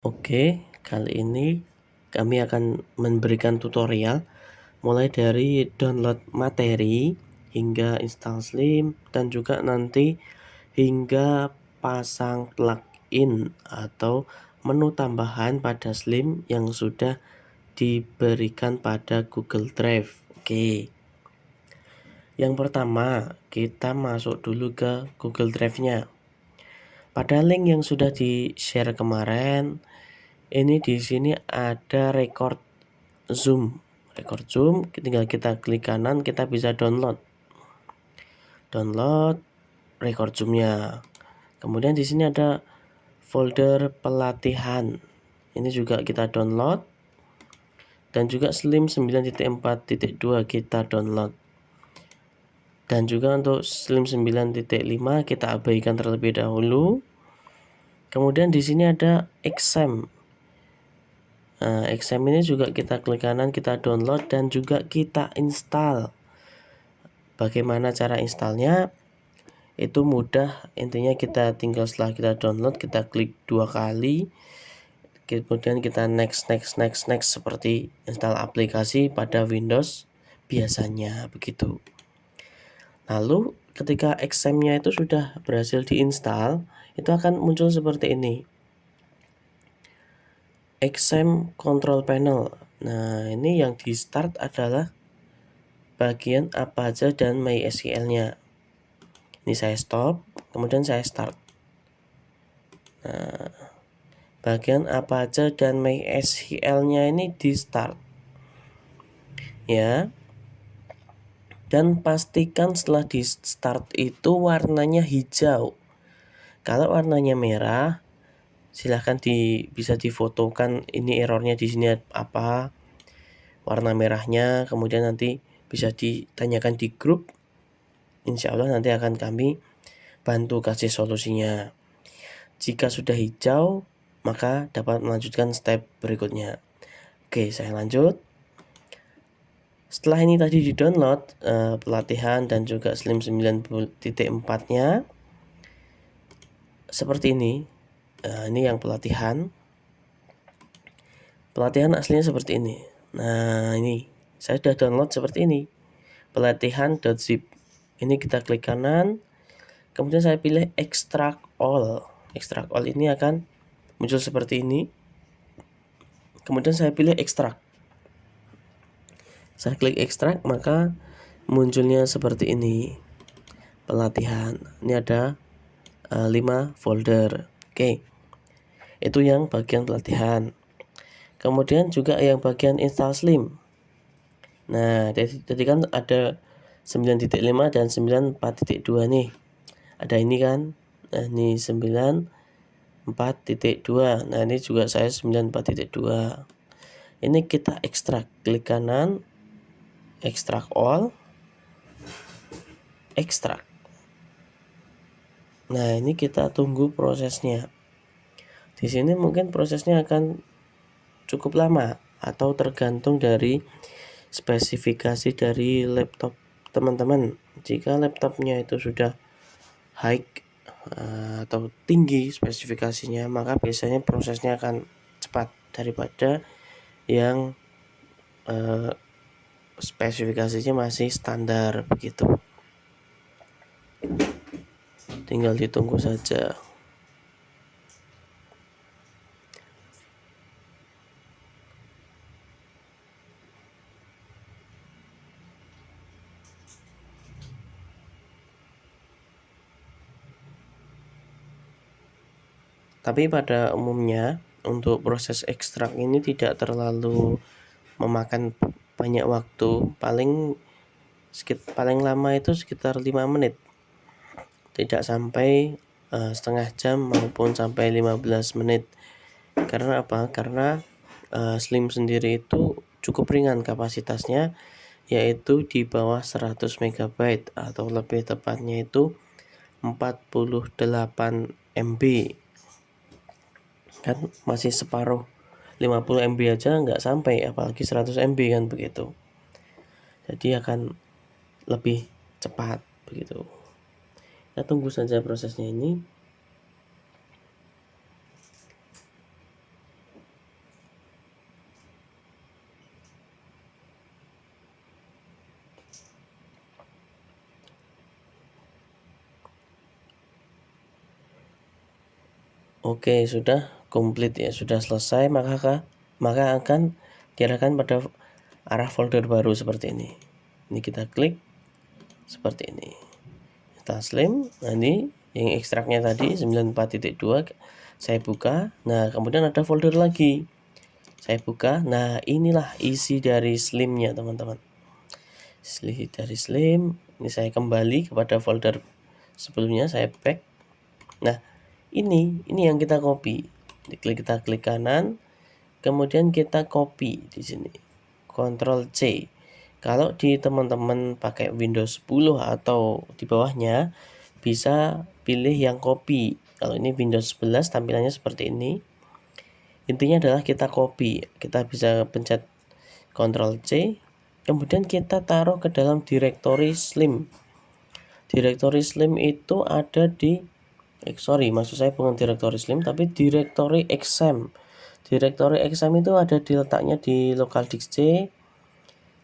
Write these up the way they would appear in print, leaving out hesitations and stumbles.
Oke, kali ini kami akan memberikan tutorial mulai dari download materi hingga install Slim dan juga nanti hingga pasang plugin atau menu tambahan pada Slim yang sudah diberikan pada Google Drive. Oke. Yang pertama, kita masuk dulu ke Google Drive-nya. Pada link yang sudah di-share kemarin, ini di sini ada record zoom. Record zoom, tinggal kita klik kanan, kita bisa download record zoomnya. Kemudian di sini ada folder pelatihan. Ini juga kita download. Dan juga Slim 9.4.2 kita download. Dan juga untuk Slim 9.5 kita abaikan terlebih dahulu. Kemudian di sini ada XAMPP. Nah, XAMPP ini juga kita klik kanan, kita download dan juga kita install. Bagaimana cara installnya? Itu mudah, intinya kita tinggal setelah kita download, kita klik 2 kali, kemudian kita next seperti install aplikasi pada Windows biasanya begitu. Lalu ketika XAMPP-nya itu sudah berhasil diinstal, itu akan muncul seperti ini. XAMPP Control Panel. Nah, ini yang di start adalah bagian Apache dan MySQL-nya. Ini saya stop, kemudian saya start. Nah, bagian Apache dan MySQL-nya ini di start. Ya. Dan pastikan setelah di start itu warnanya hijau. Kalau warnanya merah, silahkan bisa difotokan ini errornya di sini apa, warna merahnya, kemudian nanti bisa ditanyakan di grup. Insya Allah nanti akan kami bantu kasih solusinya. Jika sudah hijau, maka dapat melanjutkan step berikutnya. Oke, saya lanjut. Setelah ini tadi di-download pelatihan dan juga Slim 9.4-nya seperti ini. Ini yang pelatihan. Pelatihan aslinya seperti ini. Nah, ini saya sudah download seperti ini. Pelatihan.zip. Ini kita klik kanan. Kemudian saya pilih extract all. Extract all ini akan muncul seperti ini. Kemudian saya pilih extract. Saya klik extract, maka munculnya seperti ini. Pelatihan. Ini ada 5 folder. Oke. Itu yang bagian pelatihan. Kemudian juga yang bagian install Slim. Nah, jadi kan ada 9.5 dan 9.4.2 nih. Ada ini kan. Nah, ini 9.4.2. Nah, ini juga saya 9.4.2. Ini kita ekstrak. Klik kanan, extract all, ekstrak. Nah, ini kita tunggu prosesnya. Di sini mungkin prosesnya akan cukup lama atau tergantung dari spesifikasi dari laptop teman-teman. Jika laptopnya itu sudah high atau tinggi spesifikasinya, maka biasanya prosesnya akan cepat daripada yang spesifikasinya masih standar begitu. Tinggal ditunggu saja. Tapi pada umumnya untuk proses ekstrak ini tidak terlalu memakan banyak waktu, paling lama itu sekitar 5 menit. Tidak sampai setengah jam maupun sampai 15 menit. Karena apa? Karena Slim sendiri itu cukup ringan kapasitasnya, yaitu di bawah 100 MB atau lebih tepatnya itu 48 MB. Kan masih separuh, 50 MB aja nggak sampai, apalagi 100 MB kan begitu. Jadi akan lebih cepat begitu. Kita tunggu saja prosesnya ini. Oke, sudah komplit ya, sudah selesai, maka akan diarahkan pada arah folder baru seperti ini. Ini kita klik seperti ini. Kita slim. Nah, ini yang ekstraknya tadi 94.2 saya buka. Nah, kemudian ada folder lagi. Saya buka. Nah, inilah isi dari slimnya, teman-teman. Isi dari slim. Ini saya kembali kepada folder sebelumnya, saya back. Nah, ini yang kita copy. Kita klik kanan, kemudian kita copy di sini. Ctrl C. Kalau di teman-teman pakai Windows 10 atau di bawahnya bisa pilih yang copy. Kalau ini Windows 11 tampilannya seperti ini. Intinya adalah kita copy. Kita bisa pencet Ctrl C, kemudian kita taruh ke dalam directory slim. Directory slim itu ada di maksud saya bukan directory slim tapi directory XAMPP. Directory XAMPP itu ada di letaknya di local disk C,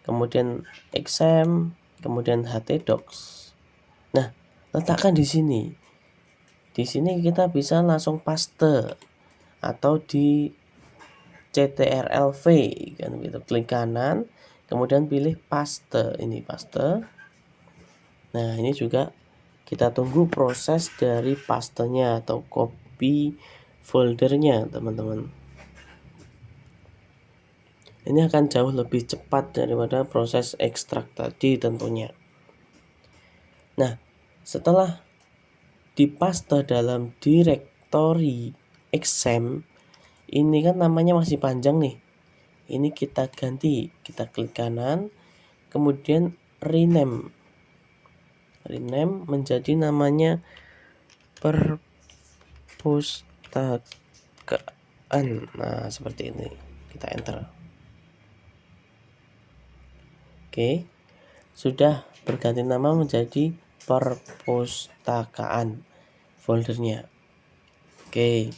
kemudian XAMPP, kemudian htdocs. Nah, letakkan di sini. Di sini kita bisa langsung paste atau di ctrl-v kan gitu. Klik kanan, kemudian pilih paste. Ini paste. Nah, ini juga kita tunggu proses dari pastenya atau copy foldernya, teman-teman. Ini akan jauh lebih cepat daripada proses ekstrak tadi tentunya. Nah, setelah dipaste dalam directory XAMPP, ini kan namanya masih panjang nih. Ini kita ganti, kita klik kanan, kemudian rename menjadi namanya perpustakaan. Nah, seperti ini. Kita enter. Oke. Sudah berganti nama menjadi perpustakaan foldernya. Oke.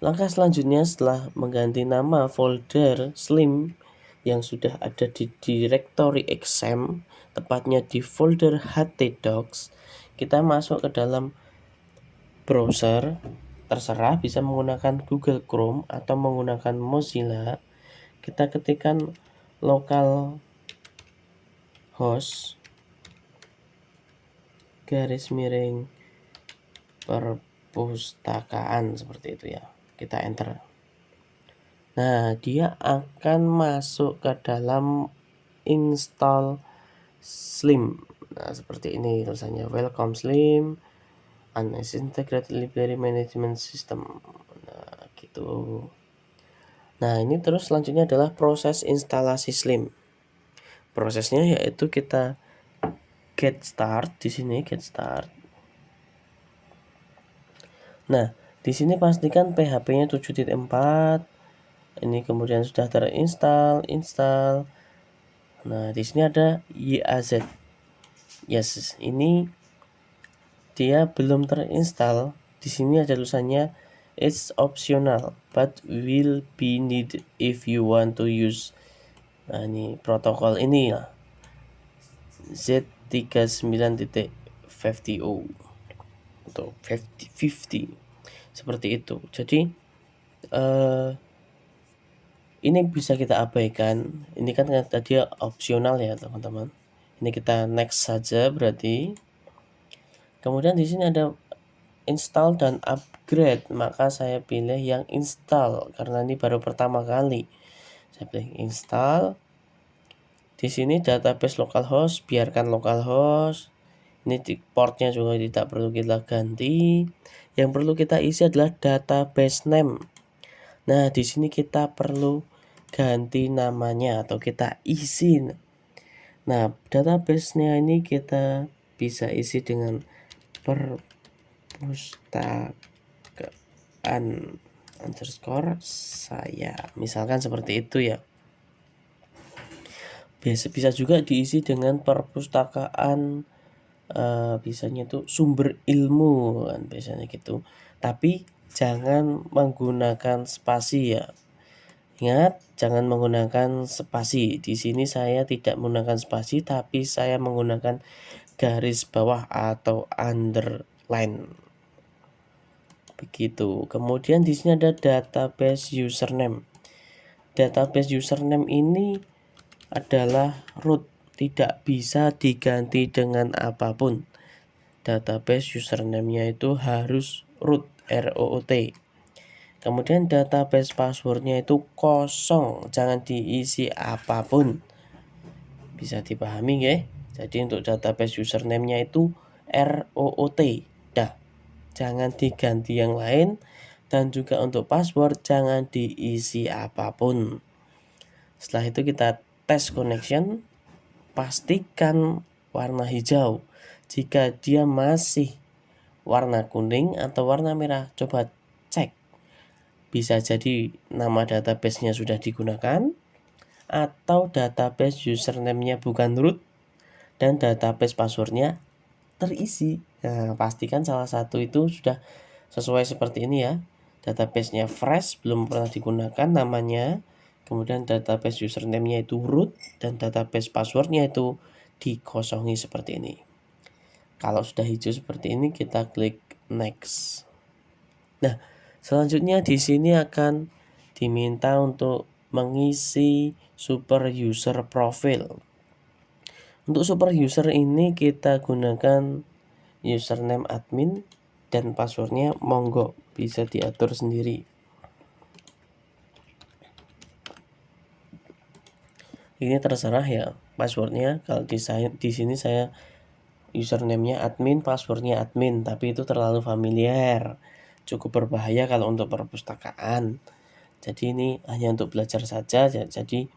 Langkah selanjutnya setelah mengganti nama folder slim yang sudah ada di directory XAMPP, tepatnya di folder htdocs, kita masuk ke dalam browser. Terserah bisa menggunakan Google Chrome atau menggunakan Mozilla. Kita ketikkan localhost perpustakaan seperti itu ya. Kita enter. Nah, dia akan masuk ke dalam install slim. Nah, seperti ini tulisannya, welcome slim an integrated library management system. Nah, gitu. Nah, ini terus selanjutnya adalah proses instalasi slim. Prosesnya yaitu kita get start di sini, get start. Nah, di sini pastikan PHP-nya 7.4. Ini kemudian sudah terinstall, install. Nah, di sini ada YAZ. Yes, ini dia belum terinstall. Di sini ada tulisannya it's optional but will be needed if you want to use. Nah, ini protokol ini ya. Z39.50 atau 50 seperti itu. Jadi ini bisa kita abaikan. Ini kan tadi opsional ya, teman-teman. Ini kita next saja berarti. Kemudian di sini ada install dan upgrade, maka saya pilih yang install karena ini baru pertama kali. Saya pilih install. Di sini database localhost, biarkan localhost. Ini portnya juga tidak perlu kita ganti. Yang perlu kita isi adalah database name. Nah, di sini kita perlu ganti namanya atau kita isi. Nah, database-nya ini kita bisa isi dengan perpustakaan underscore saya. Misalkan seperti itu ya. Bisa juga diisi dengan perpustakaan biasanya itu sumber ilmu kan biasanya gitu. Tapi jangan menggunakan spasi ya. Ingat, jangan menggunakan spasi. Di sini saya tidak menggunakan spasi tapi saya menggunakan garis bawah atau underline. Begitu. Kemudian di sini ada database username. Database username ini adalah root, tidak bisa diganti dengan apapun. Database username-nya itu harus root, ROOT. Kemudian database passwordnya itu kosong, jangan diisi apapun. Bisa dipahami ya? Jadi untuk database username-nya itu ROOT. Dah, jangan diganti yang lain. Dan juga untuk password jangan diisi apapun. Setelah itu kita tes connection, pastikan warna hijau. Jika dia masih warna kuning atau warna merah, coba cek. Bisa jadi nama database-nya sudah digunakan, atau database username-nya bukan root, dan database passwordnya terisi. Nah, pastikan salah satu itu sudah sesuai seperti ini ya. Database-nya fresh, belum pernah digunakan namanya. Kemudian database username-nya itu root, dan database passwordnya itu dikosongi seperti ini. Kalau sudah hijau seperti ini, kita klik next. Nah, selanjutnya di sini akan diminta untuk mengisi super user profile. Untuk super user ini kita gunakan username admin dan passwordnya monggo bisa diatur sendiri. Ini terserah ya passwordnya. Kalau di sini saya username-nya admin, passwordnya admin, tapi itu terlalu familiar, cukup berbahaya kalau untuk perpustakaan. Jadi ini hanya untuk belajar saja. Jadi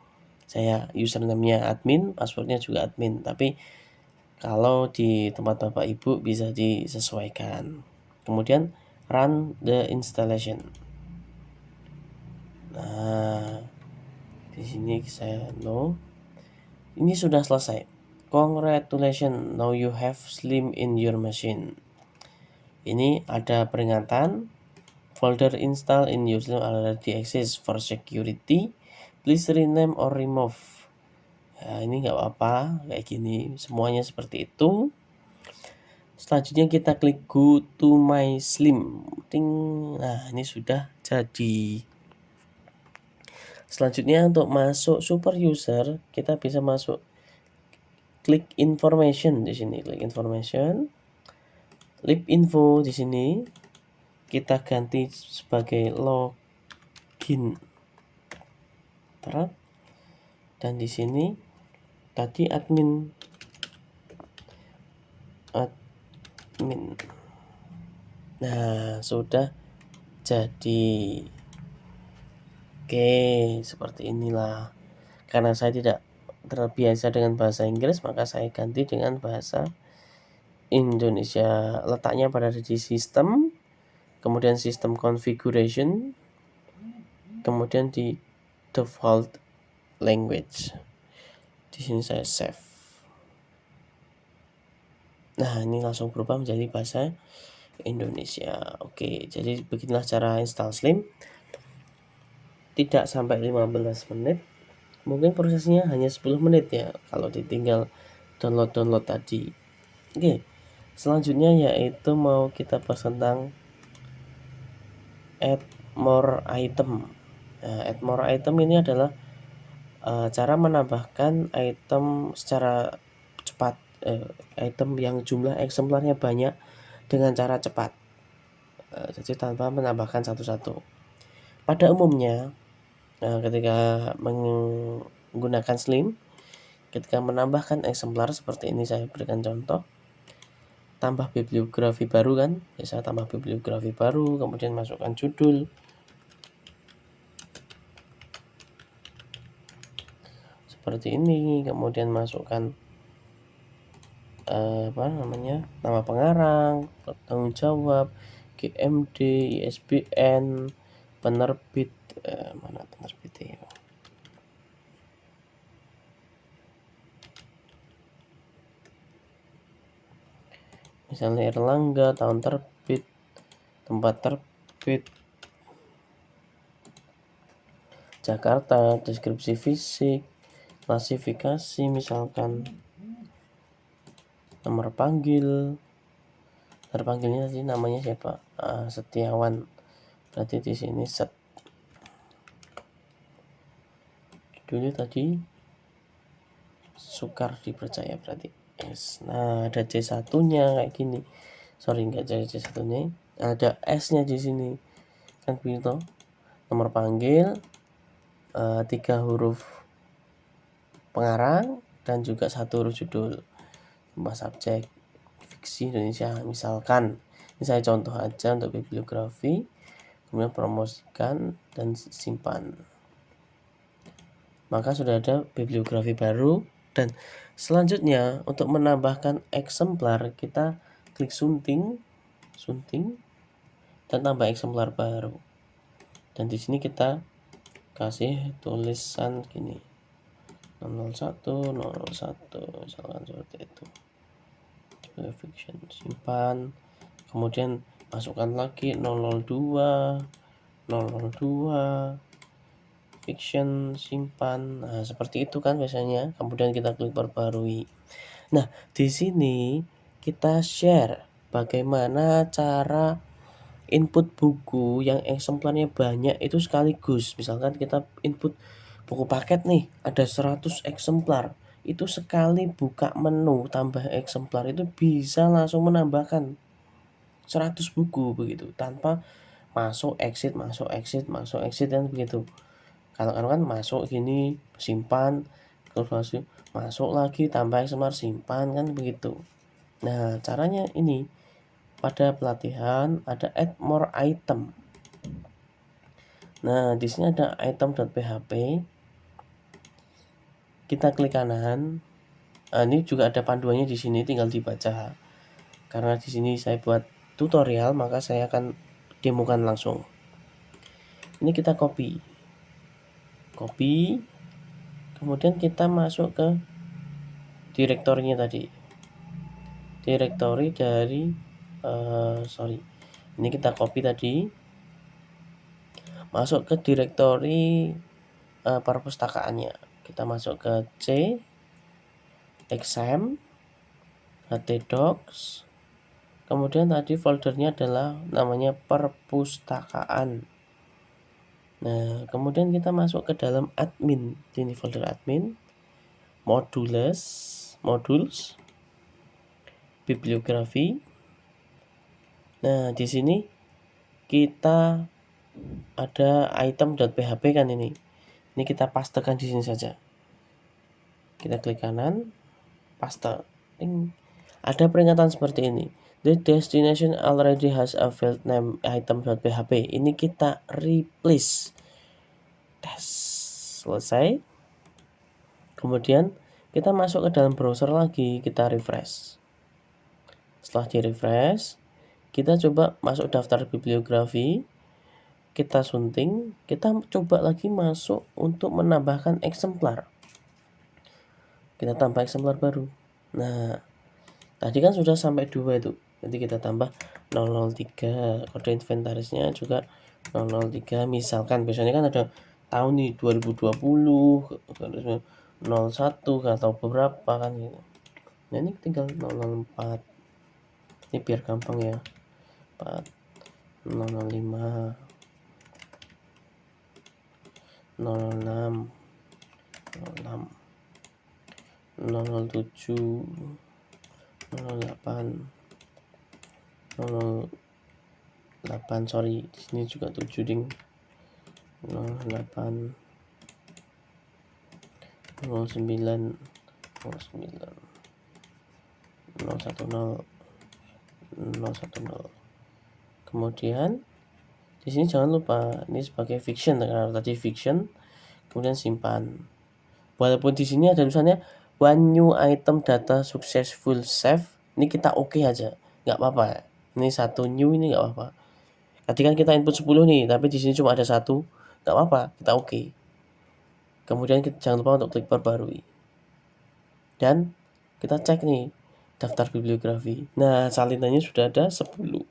saya username-nya admin, passwordnya juga admin. Tapi kalau di tempat Bapak Ibu bisa disesuaikan. Kemudian run the installation. Nah, di sini saya no. Ini sudah selesai. Congratulations, now you have Slim in your machine. Ini ada peringatan. Folder install in your Slim already exists for security. Please rename or remove. Nah, ini nggak apa-apa kayak gini. Semuanya seperti itu. Selanjutnya kita klik go to my Slim. Ting. Nah, ini sudah jadi. Selanjutnya untuk masuk super user, kita bisa masuk klik information di sini, klik information. Lib info di sini kita ganti sebagai login. Terus dan di sini tadi admin. Nah, sudah jadi. Oke, seperti inilah. Karena saya tidak terbiasa dengan bahasa Inggris, maka saya ganti dengan bahasa Indonesia. Letaknya pada di sistem, kemudian sistem configuration, kemudian di default language. Di sini saya save. Nah, ini langsung berubah menjadi bahasa Indonesia. Oke, jadi beginilah cara install Slim. Tidak sampai 15 menit. Mungkin prosesnya hanya 10 menit ya kalau ditinggal download tadi. Oke. Selanjutnya yaitu mau kita bahas tentang add more item. Nah, add more item ini adalah cara menambahkan item secara cepat, item yang jumlah eksemplarnya banyak dengan cara cepat. Jadi tanpa menambahkan satu-satu. Pada umumnya ketika menggunakan Slim, ketika menambahkan eksemplar seperti ini, saya berikan contoh, tambah bibliografi baru kan, saya tambah bibliografi baru, kemudian masukkan judul, seperti ini, kemudian masukkan nama pengarang, tanggung jawab, GMD, ISBN, penerbit, mana penerbitnya? Misalnya Erlangga, tahun terbit, tempat terbit, Jakarta, deskripsi fisik, klasifikasi, misalkan nomor panggil, Terpanggilnya tadi namanya siapa? Setiawan. Berarti di sini set. Judulnya tadi Sukar Dipercaya berarti. Yes. Nah, ada C1-nya kayak gini. Sorry, enggak ada C1-nya. Ada S-nya di sini. Kan begitu. Nomor panggil, 3 huruf pengarang dan juga 1 huruf judul. Tambah subjek fiksi Indonesia. Misalkan, ini saya contoh aja untuk bibliografi. Kemudian promosikan dan simpan. Maka sudah ada bibliografi baru. Dan selanjutnya untuk menambahkan eksemplar, kita klik sunting dan tambah eksemplar baru. Dan di sini kita kasih tulisan gini 001 misalkan seperti itu. Fiction simpan, kemudian masukkan lagi 002 fiction simpan. Nah, seperti itu kan biasanya. Kemudian kita klik perbarui. Nah, di sini kita share bagaimana cara input buku yang eksemplarnya banyak itu sekaligus. Misalkan kita input buku paket nih, ada 100 eksemplar. Itu sekali buka menu tambah eksemplar itu bisa langsung menambahkan 100 buku begitu, tanpa masuk exit dan begitu. Kalau kan masuk gini, simpan, terus masuk lagi tambah eksemplar, simpan, kan begitu. Nah, caranya ini pada pelatihan ada add more item. Nah, di sini ada item.php. Kita klik kanan. Ini juga ada panduannya di sini, tinggal dibaca. Karena di sini saya buat tutorial, maka saya akan demokan langsung. Ini kita copy. Kemudian kita masuk ke direktorinya tadi. Direktori dari ini kita copy tadi. Masuk ke direktori perpustakaannya. Kita masuk ke C, exam, htdocs. Kemudian tadi foldernya adalah namanya perpustakaan. Nah, kemudian kita masuk ke dalam admin. Ini folder admin, modules, bibliografi. Nah, di sini kita ada item.php kan ini. Ini kita pastekan di sini saja. Kita klik kanan, paste. Ada peringatan seperti ini. The destination already has a field name item.php. Ini kita replace. Tes. Selesai. Kemudian kita masuk ke dalam browser lagi, kita refresh. Setelah di refresh, kita coba masuk daftar bibliografi. Kita sunting, kita coba lagi masuk untuk menambahkan eksemplar. Kita tambah eksemplar baru. Nah, tadi kan sudah sampai 2 itu. Nanti kita tambah 003. Kode inventarisnya juga 003. Misalkan biasanya kan ada tahun nih 2020, 01 atau beberapa kan gitu. Nah, ini tinggal 004. Ini biar gampang ya. 4 005 06 007 08 sorry, di sini juga 7 ding. 08 09 010 Kemudian di sini jangan lupa ini sebagai fiction, karena tadi fiction, kemudian simpan. Walaupun di sini ada tulisannya one new item data successful save, ini kita oke aja, nggak apa-apa. Ini 1 new, ini nggak apa-apa. Tadi kan kita input 10 nih, tapi di sini cuma ada 1, nggak apa-apa, kita oke. Kemudian kita jangan lupa untuk klik perbarui. Dan kita cek nih daftar bibliografi. Nah, salinannya sudah ada 10.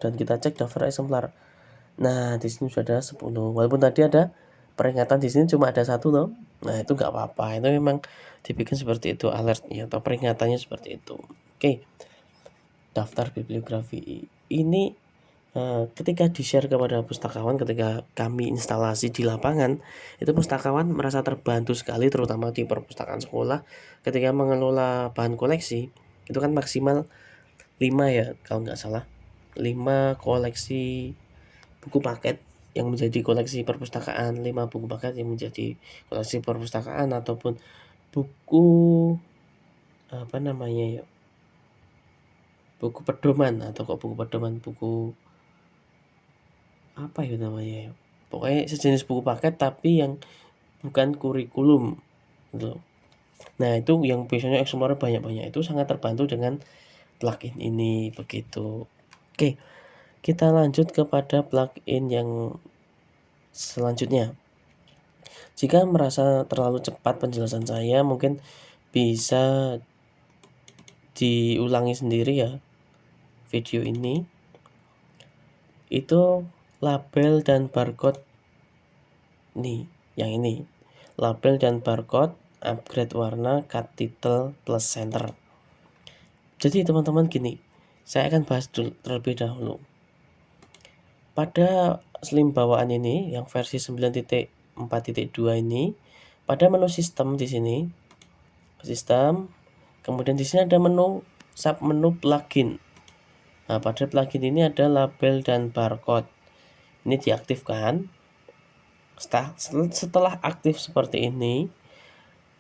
Dan kita cek daftar eksemplar. Nah, di sini sudah ada 10. Walaupun tadi ada peringatan di sini cuma ada 1 loh. Nah, itu nggak apa-apa. Itu memang dibikin seperti itu alertnya atau peringatannya seperti itu. Oke, daftar bibliografi ini ketika di-share kepada pustakawan, ketika kami instalasi di lapangan, itu pustakawan merasa terbantu sekali, terutama di perpustakaan sekolah ketika mengelola bahan koleksi. Itu kan maksimal 5 ya kalau nggak salah, 5 koleksi buku paket yang menjadi koleksi perpustakaan, 5 buku paket yang menjadi koleksi perpustakaan, ataupun buku apa namanya ya, buku pedoman, atau kok buku pedoman, buku apa ya namanya ya, pokoknya sejenis buku paket tapi yang bukan kurikulum gitu. Nah itu yang biasanya Explorer banyak-banyak, itu sangat terbantu dengan plugin ini begitu. Oke, kita lanjut kepada plugin yang selanjutnya. Jika merasa terlalu cepat penjelasan saya, mungkin bisa diulangi sendiri ya video ini. Itu label dan barcode nih, yang ini. Label dan barcode, upgrade warna, cut title plus center. Jadi teman-teman gini, saya akan bahas terlebih dahulu. Pada Slim bawaan ini yang versi 9.4.2 ini, pada menu sistem di sini, sistem, kemudian di sini ada menu sub menu plugin. Nah, pada plugin ini ada label dan barcode. Ini diaktifkan. Setelah aktif seperti ini,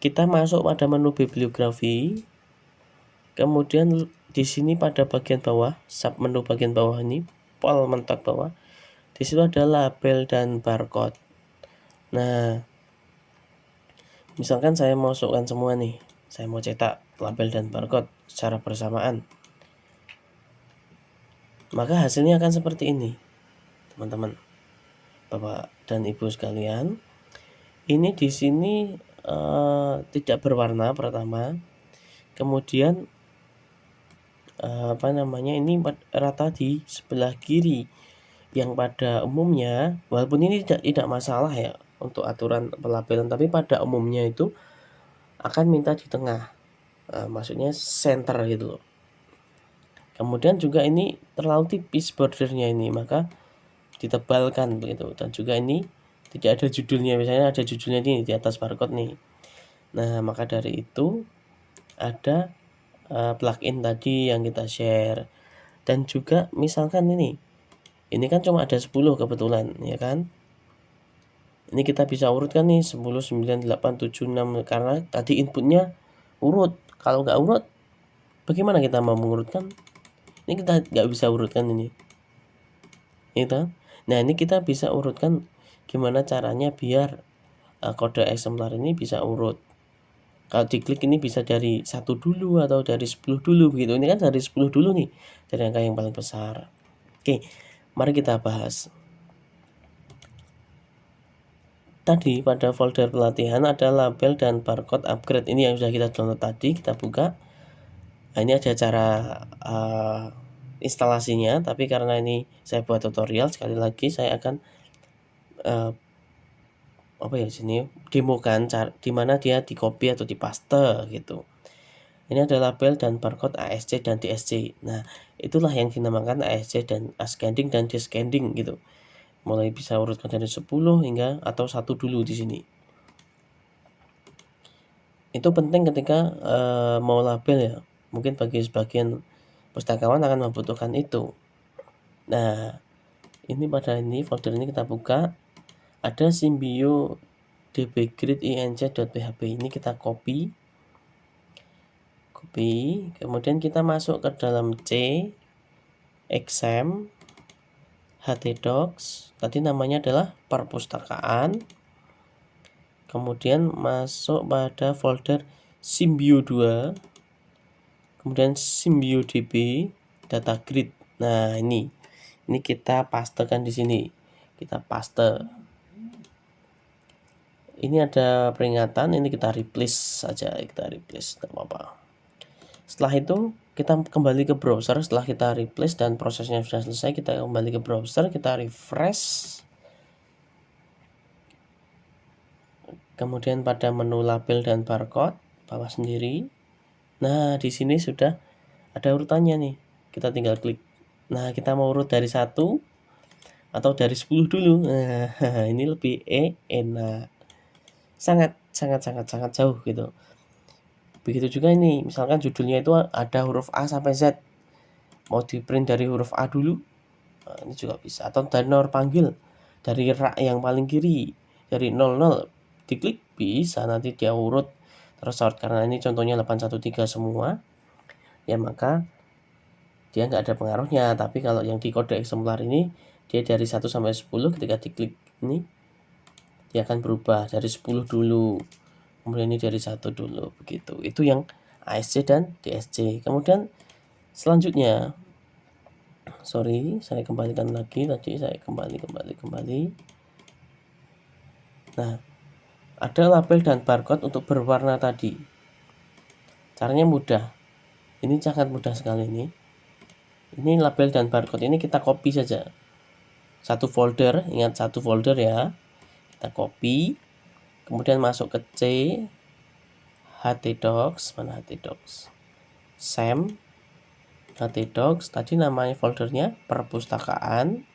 kita masuk pada menu bibliografi. Kemudian di sini pada bagian bawah, sub menu bagian bawah ini, pol mentok bawah, di situ ada label dan barcode. Nah, misalkan saya masukkan semua nih, saya mau cetak label dan barcode secara bersamaan, maka hasilnya akan seperti ini, teman-teman, Bapak dan Ibu sekalian. Ini di sini tidak berwarna pertama, kemudian ini rata di sebelah kiri, yang pada umumnya, walaupun ini tidak masalah ya untuk aturan pelabelan, tapi pada umumnya itu akan minta di tengah, maksudnya center gitu loh. Kemudian juga ini terlalu tipis bordernya ini, maka ditebalkan begitu. Dan juga ini tidak ada judulnya, misalnya ada judulnya ini di atas barcode nih. Nah, maka dari itu ada plugin tadi yang kita share. Dan juga misalkan ini kan cuma ada 10 kebetulan ya kan. Ini kita bisa urutkan nih 10, 9, 8, 7, 6, karena tadi inputnya urut. Kalau nggak urut, bagaimana kita mau mengurutkan? Ini kita nggak bisa urutkan ini. Gitu. Nah, ini kita bisa urutkan gimana caranya biar kode eksemplar ini bisa urut. Kalau diklik ini bisa dari 1 dulu atau dari 10 dulu begitu. Ini kan dari 10 dulu nih, dari angka yang paling besar. Oke, mari kita bahas. Tadi pada folder pelatihan ada label dan barcode upgrade. Ini yang sudah kita download tadi, kita buka. Nah, ini ada cara instalasinya, tapi karena ini saya buat tutorial, sekali lagi saya akan sini demokan di mana dia di copy atau di paste gitu. Ini ada label dan barcode ASC dan DSC. Nah, itulah yang dinamakan ASC dan ascending dan descending gitu. Mulai bisa urutkan dari 10 hingga atau 1 dulu di sini. Itu penting ketika mau label ya. Mungkin bagi sebagian pustakawan akan membutuhkan itu. Nah, ini pada folder ini kita buka, ada Symbio dbgrid inc.php. Ini kita copy, kemudian kita masuk ke dalam C, exam, htdocs, tadi namanya adalah perpustakaan. Kemudian masuk pada folder Symbio 2, kemudian Symbio db data grid. Nah, ini kita pastekan di sini. Kita paste. Ini ada peringatan, ini kita replace saja, tidak apa-apa. Setelah itu kita kembali ke browser. Setelah kita replace dan prosesnya sudah selesai, kita kembali ke browser, kita refresh. Kemudian pada menu label dan barcode bawah sendiri. Nah, di sini sudah ada urutannya nih, kita tinggal klik. Nah, kita mau urut dari 1 atau dari 10 dulu. Nah, ini lebih enak. Sangat jauh gitu. Begitu juga ini, misalkan judulnya itu ada huruf A sampai Z. Mau di print dari huruf A dulu, nah, ini juga bisa. Atau dari nomor panggil, dari rak yang paling kiri, dari 00 diklik bisa, nanti dia urut tersort. Karena ini contohnya 813 semua, ya maka dia nggak ada pengaruhnya. Tapi kalau yang di kode eksemplar ini, dia dari 1 sampai 10, ketika diklik ini dia akan berubah dari 10 dulu, kemudian ini dari 1 dulu, begitu. Itu yang ASC dan DSC. Kemudian selanjutnya, sorry, saya kembalikan lagi, tadi saya kembali. Nah, ada label dan barcode untuk berwarna tadi. Caranya mudah, ini sangat mudah sekali ini. Ini label dan barcode ini kita copy saja. Satu folder, ingat satu folder ya. Kita copy, kemudian masuk ke C, htdocs, mana htdocs? Sam, htdocs, tadi namanya foldernya perpustakaan.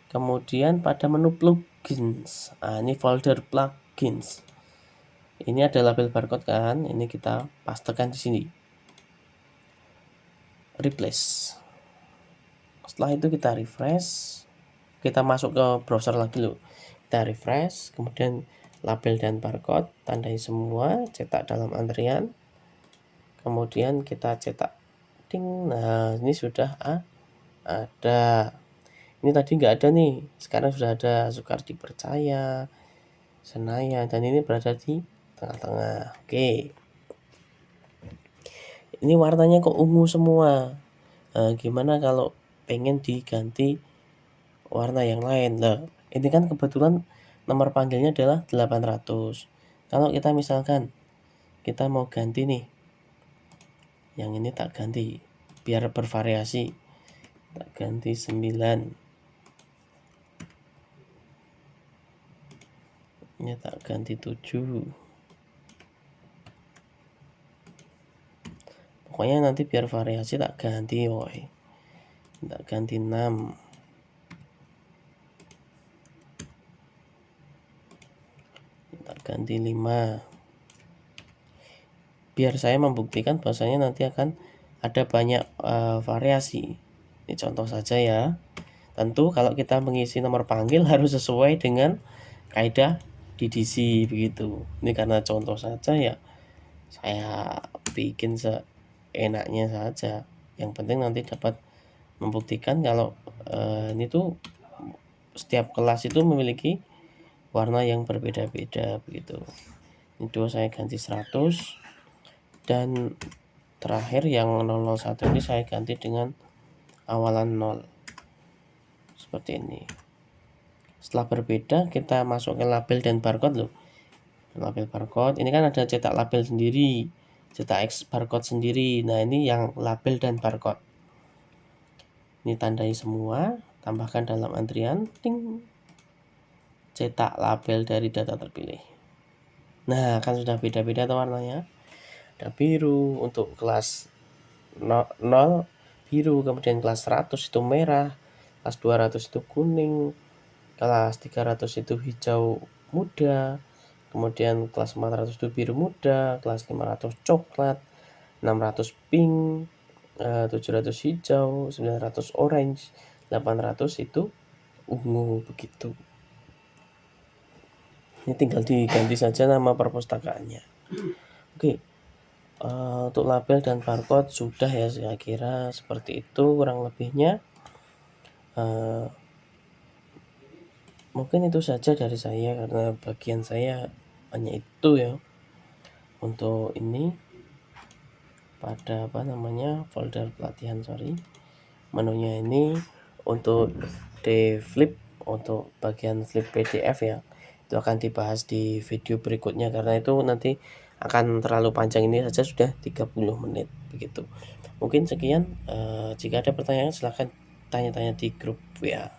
Kemudian pada menu plugins, nah ini folder plugins. Ini ada label barcode kan, ini kita pastekan di sini. Replace. Setelah itu kita refresh, kita masuk ke browser lagi loh. Kita refresh, kemudian label dan barcode, tandai semua, cetak dalam antrian. Kemudian kita cetak, ding. Nah, ini sudah ada. Ini tadi nggak ada nih, sekarang sudah ada. Soekardi Percaya, Senayan, dan ini berada di tengah-tengah. Oke. Ini warnanya kok ungu semua. Nah, gimana kalau pengen diganti warna yang lain? Nah, ini kan kebetulan nomor panggilnya adalah 800. Kalau kita misalkan kita mau ganti nih, yang ini tak ganti biar bervariasi, tak ganti 9, ini tak ganti 7. Pokoknya nanti biar variasi tak ganti, woy. Tak ganti 6. Tak ganti 5. Biar saya membuktikan bahwasanya nanti akan ada banyak variasi. Ini contoh saja ya. Tentu kalau kita mengisi nomor panggil harus sesuai dengan kaidah DDC begitu. Ini karena contoh saja ya, saya bikin seenaknya saja. Yang penting nanti dapat membuktikan kalau ini tuh setiap kelas itu memiliki warna yang berbeda-beda begitu. Ini dua saya ganti 100, dan terakhir yang 001 ini saya ganti dengan awalan 0 seperti ini. Setelah berbeda, kita masukkan label dan barcode loh. Label barcode ini kan ada cetak label sendiri, cetak barcode sendiri. Nah, ini yang label dan barcode. Ini tandai semua, tambahkan dalam antrian, ting. Cetak label dari data terpilih. Nah, kan sudah beda-beda tuh warnanya. Ada biru untuk kelas 0 biru, kemudian kelas 100 itu merah, kelas 200 itu kuning, kelas 300 itu hijau muda, kemudian kelas 400 itu biru muda, kelas 500 coklat, 600 pink, 700 hijau, 900 orange, 800 itu ungu begitu. Ini tinggal diganti saja nama perpustakaannya. Oke. Untuk label dan barcode sudah ya, saya kira seperti itu kurang lebihnya. Mungkin itu saja dari saya karena bagian saya hanya itu ya. Untuk ini pada folder pelatihan, menunya ini untuk di flip, untuk bagian flip PDF ya, itu akan dibahas di video berikutnya karena itu nanti akan terlalu panjang. Ini saja sudah 30 menit begitu. Mungkin sekian, jika ada pertanyaan silahkan tanya-tanya di grup ya.